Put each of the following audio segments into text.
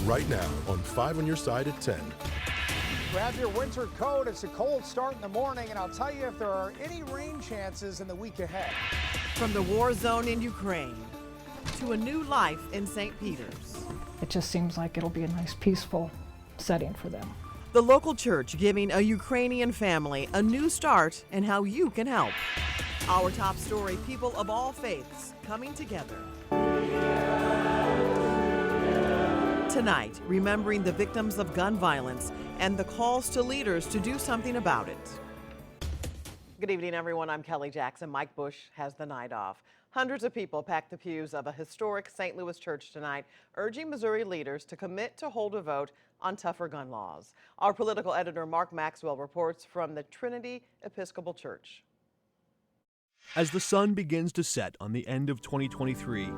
right now on 5 on your side at 10. Grab your winter coat. It's a cold start in the morning, and I'll tell you if there are any rain chances in the week ahead. From the war zone in Ukraine to a new life in St. Peter's. It just seems like it'll be a nice, peaceful setting for them. The local church giving a Ukrainian family a new start and how you can help. Our top story, people of all faiths coming together. Tonight, remembering the victims of gun violence and the calls to leaders to do something about it. Good evening, everyone. I'm Kelly Jackson. Mike Bush has the night off. Hundreds of people packed the pews of a historic St. Louis church tonight, urging Missouri leaders to commit to hold a vote on tougher gun laws. Our political editor, Mark Maxwell, reports from the Trinity Episcopal Church. As the sun begins to set on the end of 2023,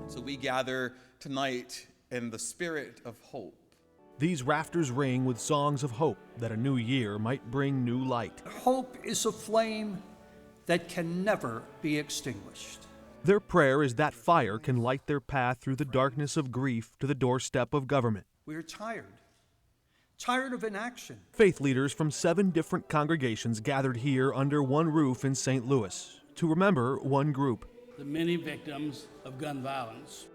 so we gather tonight in the spirit of hope. these rafters ring with songs of hope that a new year might bring new light. Hope is a flame that can never be extinguished. Their prayer is that fire can light their path through the darkness of grief to the doorstep of government. We're tired of inaction. Faith leaders from 7 different congregations gathered here under one roof in St. Louis to remember one group. The many victims of gun violence.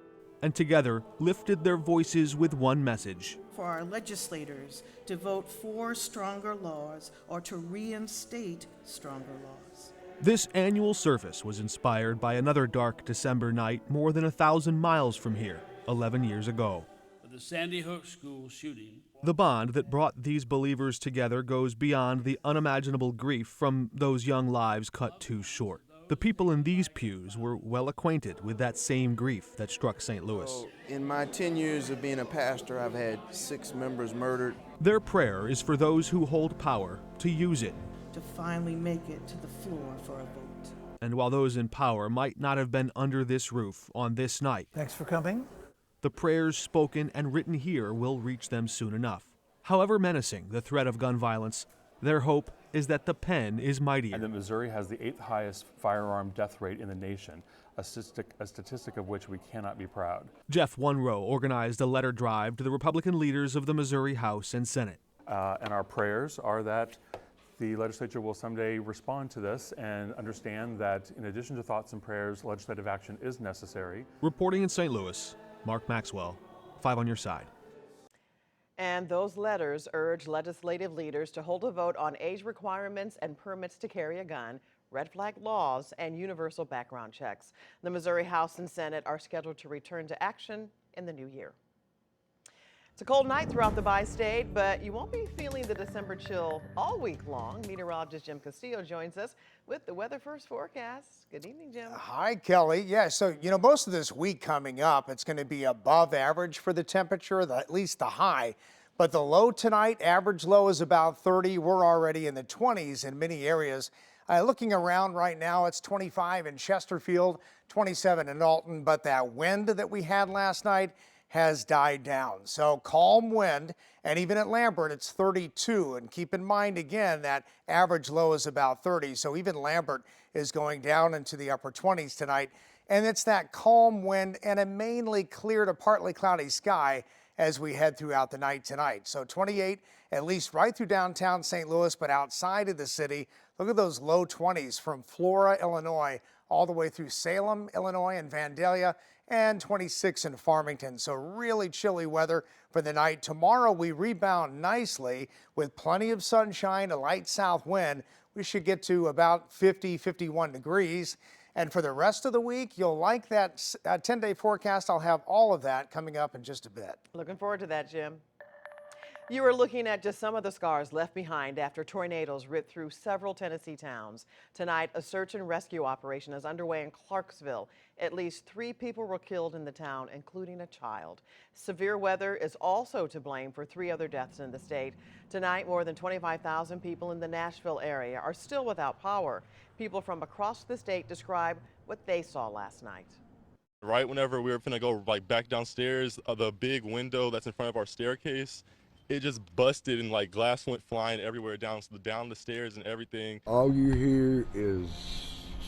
And together lifted their voices with one message. For our legislators to vote for stronger laws or to reinstate stronger laws. This annual service was inspired by another dark December night more than 1,000 miles from here, 11 years ago. The Sandy Hook school shooting. The bond that brought these believers together goes beyond the unimaginable grief from those young lives cut too short. The people in these pews were well acquainted with that same grief that struck St. Louis. In my 10 years of being a pastor, I've had 6 members murdered. Their prayer is for those who hold power to use it. To finally make it to the floor for a vote. And while those in power might not have been under this roof on this night, Thanks for coming. the prayers spoken and written here will reach them soon enough. However menacing the threat of gun violence, their hope is that the pen is mightier. And that Missouri has the 8th highest firearm death rate in the nation, a statistic of which we cannot be proud. Jeff Wunrow organized a letter drive to the Republican leaders of the Missouri House and Senate. And our prayers are that the legislature will someday respond to this and understand that in addition to thoughts and prayers, legislative action is necessary. Reporting in St. Louis, Mark Maxwell, 5 on your side. And those letters urge legislative leaders to hold a vote on age requirements and permits to carry a gun, red flag laws, and universal background checks. The Missouri House and Senate are scheduled to return to action in the new year. It's a cold night throughout the bi-state, but you won't be feeling the December chill all week long. Meteorologist Jim Castillo joins us with the Weather First forecast. Good evening, Jim. Hi, Kelly. Yeah, so, most of this week coming up, it's going to be above average for the temperature, at least the high. But the low tonight, average low is about 30. We're already in the 20s in many areas. Looking around right now, it's 25 in Chesterfield, 27 in Alton. But that wind that we had last night has died down. So calm wind, and even at Lambert, it's 32. And keep in mind, again, that average low is about 30. So even Lambert is going down into the upper 20s tonight. And it's that calm wind and a mainly clear to partly cloudy sky as we head throughout the night tonight. So 28, at least right through downtown St. Louis, but outside of the city, look at those low 20s from Flora, Illinois, all the way through Salem, Illinois, and Vandalia, and 26 in Farmington. So really chilly weather for the night. Tomorrow we rebound nicely with plenty of sunshine, a light south wind. We should get to about 50, 51 degrees. And for the rest of the week, you'll like that 10-day forecast. I'll have all of that coming up in just a bit. Looking forward to that, Jim. You are looking at just some of the scars left behind after tornadoes ripped through several Tennessee towns. Tonight, a search and rescue operation is underway in Clarksville. At least 3 people were killed in the town, including a child. Severe weather is also to blame for 3 other deaths in the state. Tonight, more than 25,000 people in the Nashville area are still without power. People from across the state describe what they saw last night. Right whenever we were finna go back downstairs, the big window that's in front of our staircase, it just busted and glass went flying everywhere down the stairs and everything. All you hear is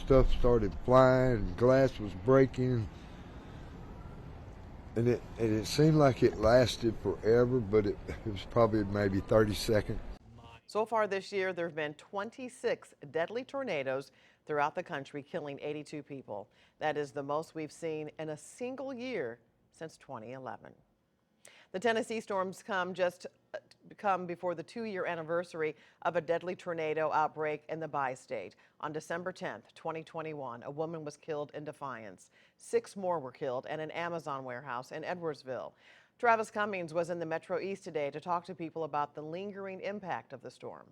stuff started flying and glass was breaking. And it seemed like it lasted forever, but it was probably maybe 30 seconds. So far this year, there have been 26 deadly tornadoes throughout the country, killing 82 people. That is the most we've seen in a single year since 2011. The Tennessee storms come before the 2-year anniversary of a deadly tornado outbreak in the bi-state. On December 10th, 2021, a woman was killed in Defiance. 6 more were killed at an Amazon warehouse in Edwardsville. Travis Cummings was in the Metro East today to talk to people about the lingering impact of the storm.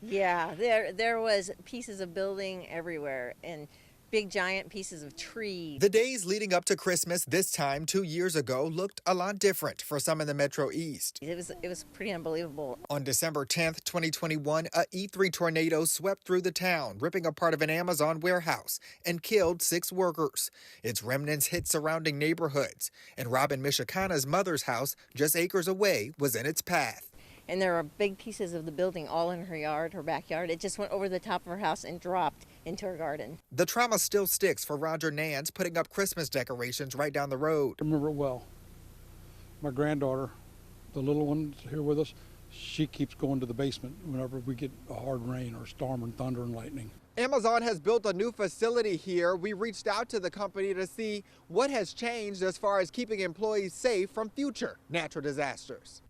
Yeah, there was pieces of building everywhere and big giant pieces of trees. The days leading up to Christmas this time 2 years ago looked a lot different for some in the Metro East. It was pretty unbelievable. On December 10th, 2021, a E3 tornado swept through the town, ripping apart of an Amazon warehouse and killed 6 workers. Its remnants hit surrounding neighborhoods, and Robin Michikana's mother's house, just acres away, was in its path. And there are big pieces of the building all in her yard, her backyard. It just went over the top of her house and dropped into her garden. The trauma still sticks for Roger Nance, putting up Christmas decorations right down the road. I remember it well. My granddaughter, the little one here with us, she keeps going to the basement whenever we get a hard rain or storm and thunder and lightning. Amazon has built a new facility here. We reached out to the company to see what has changed as far as keeping employees safe from future natural disasters.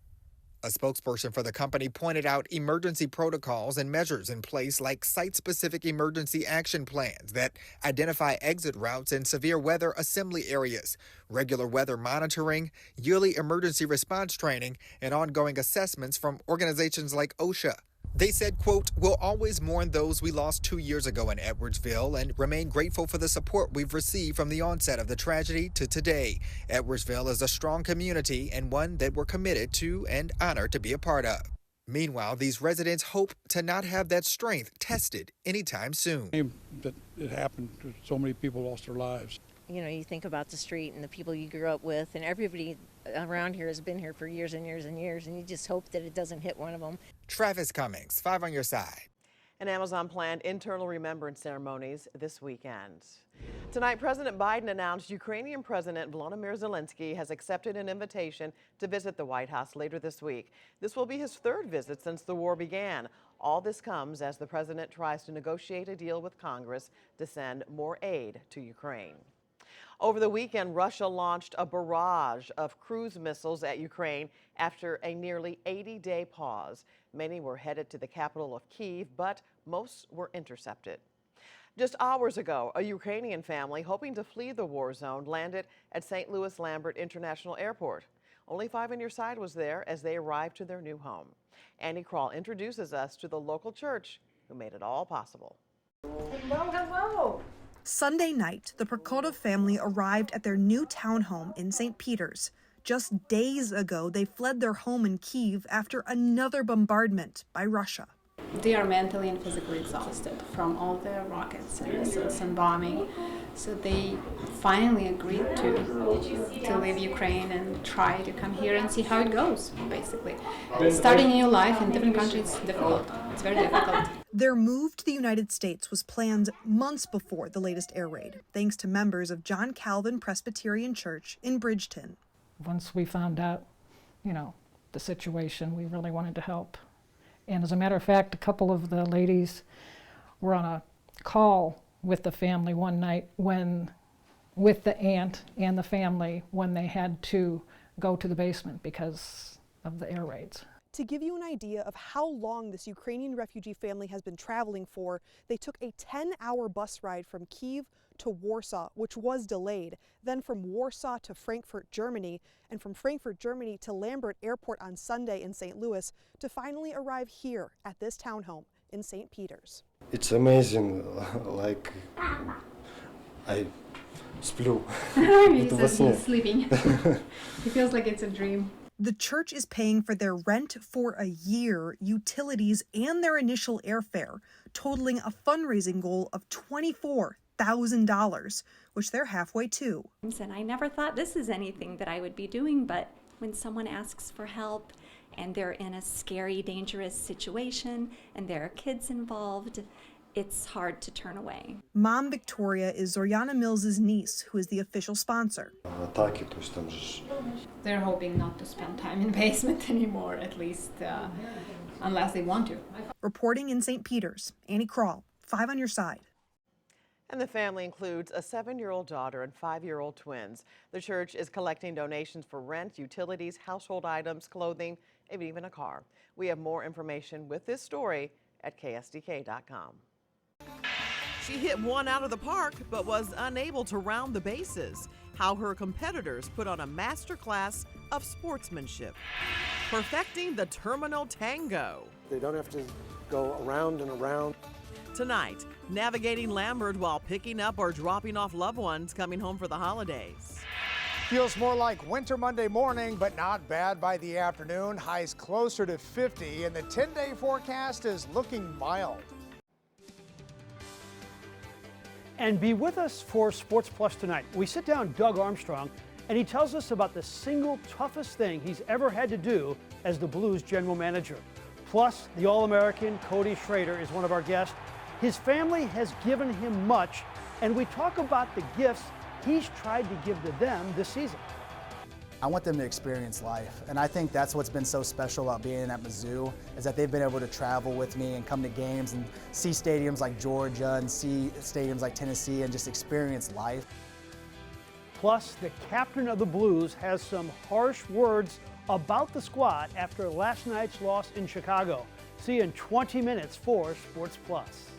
A spokesperson for the company pointed out emergency protocols and measures in place like site-specific emergency action plans that identify exit routes in severe weather assembly areas, regular weather monitoring, yearly emergency response training, and ongoing assessments from organizations like OSHA. They said, quote, "We'll always mourn those we lost 2 years ago in Edwardsville and remain grateful for the support we've received from the onset of the tragedy to today. Edwardsville is a strong community and one that we're committed to and honored to be a part of." Meanwhile, these residents hope to not have that strength tested anytime soon. That it happened, so many people lost their lives. You know, you think about the street and the people you grew up with, and everybody around here has been here for years and years and years, and you just hope that it doesn't hit one of them. Travis Cummings, 5 on your side. And Amazon planned internal remembrance ceremonies this weekend. Tonight, President Biden announced Ukrainian President Volodymyr Zelensky has accepted an invitation to visit the White House later this week. This will be his 3rd visit since the war began. All this comes as the president tries to negotiate a deal with Congress to send more aid to Ukraine. Over the weekend, Russia launched a barrage of cruise missiles at Ukraine after a nearly 80-day pause. Many were headed to the capital of Kyiv, but most were intercepted. Just hours ago, a Ukrainian family hoping to flee the war zone landed at St. Louis Lambert International Airport. Only 5 on your side was there as they arrived to their new home. Annie Krall introduces us to the local church who made it all possible. Hello, hello. Sunday night, the Prokotov family arrived at their new townhome in St. Peters. Just days ago, they fled their home in Kyiv after another bombardment by Russia. They are mentally and physically exhausted from all the rockets and missiles and bombing. So they finally agreed to leave Ukraine and try to come here and see how it goes, basically. Starting a new life in different countries is difficult. It's very difficult. Their move to the United States was planned months before the latest air raid, thanks to members of John Calvin Presbyterian Church in Bridgeton. Once we found out, the situation, we really wanted to help. And as a matter of fact, a couple of the ladies were on a call with the family one night with the aunt and the family when they had to go to the basement because of the air raids. To give you an idea of how long this Ukrainian refugee family has been traveling for, they took a 10-hour bus ride from Kyiv to Warsaw, which was delayed, then from Warsaw to Frankfurt, Germany, and from Frankfurt, Germany to Lambert Airport on Sunday in St. Louis to finally arrive here at this townhome in St. Peters. It's amazing, like I splю. He's sleeping. It feels like it's a dream. The church is paying for their rent for a year, utilities, and their initial airfare, totaling a fundraising goal of $24,000, which they're halfway to. And I never thought this is anything that I would be doing, but when someone asks for help and they're in a scary, dangerous situation and there are kids involved, it's hard to turn away. Mom Victoria is Zoriana Mills' niece, who is the official sponsor. They're hoping not to spend time in the basement anymore, at least unless they want to. Reporting in St. Peter's, Annie Krall, 5 on your side. And the family includes a 7-year-old daughter and 5-year-old twins. The church is collecting donations for rent, utilities, household items, clothing, and even a car. We have more information with this story at ksdk.com. She hit one out of the park, but was unable to round the bases. How her competitors put on a masterclass of sportsmanship. Perfecting the terminal tango. They don't have to go around and around. Tonight, navigating Lambert while picking up or dropping off loved ones coming home for the holidays. Feels more like winter Monday morning, but not bad by the afternoon. Highs closer to 50, and the 10-day forecast is looking mild. And be with us for Sports Plus tonight. We sit down Doug Armstrong, and he tells us about the single toughest thing he's ever had to do as the Blues general manager. Plus, the All-American Cody Schrader is one of our guests. His family has given him much, and we talk about the gifts he's tried to give to them this season. I want them to experience life, and I think that's what's been so special about being at Mizzou, is that they've been able to travel with me and come to games and see stadiums like Georgia and see stadiums like Tennessee and just experience life. Plus, the captain of the Blues has some harsh words about the squad after last night's loss in Chicago. See you in 20 minutes for Sports Plus.